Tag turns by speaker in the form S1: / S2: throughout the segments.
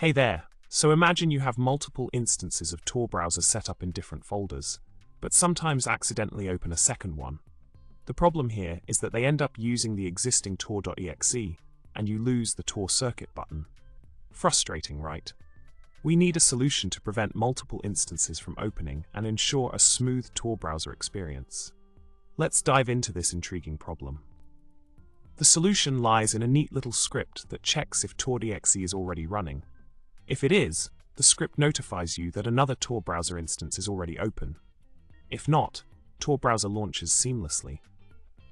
S1: Hey there, so imagine you have multiple instances of TorBrowser set up in different folders, but sometimes accidentally open a second one. The problem here is that they end up using the existing tor.exe, and you lose the Tor circuit button. Frustrating, right? We need a solution to prevent multiple instances from opening and ensure a smooth TorBrowser experience. Let's dive into this intriguing problem. The solution lies in a neat little script that checks if tor.exe is already running. If it is, the script notifies you that another TorBrowser instance is already open. If not, TorBrowser launches seamlessly.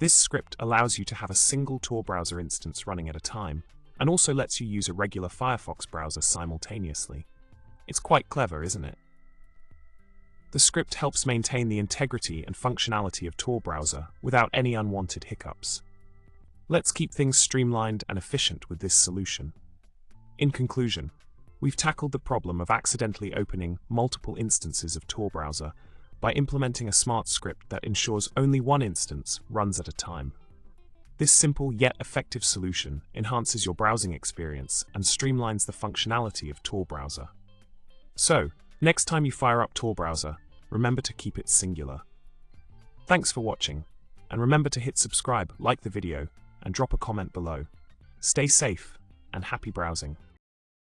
S1: This script allows you to have a single TorBrowser instance running at a time, and also lets you use a regular Firefox browser simultaneously. It's quite clever, isn't it? The script helps maintain the integrity and functionality of TorBrowser without any unwanted hiccups. Let's keep things streamlined and efficient with this solution. In conclusion, we've tackled the problem of accidentally opening multiple instances of TorBrowser by implementing a smart script that ensures only one instance runs at a time. This simple yet effective solution enhances your browsing experience and streamlines the functionality of TorBrowser. So, next time you fire up TorBrowser, remember to keep it singular. Thanks for watching, and remember to hit subscribe, like the video, and drop a comment below. Stay safe, and happy browsing.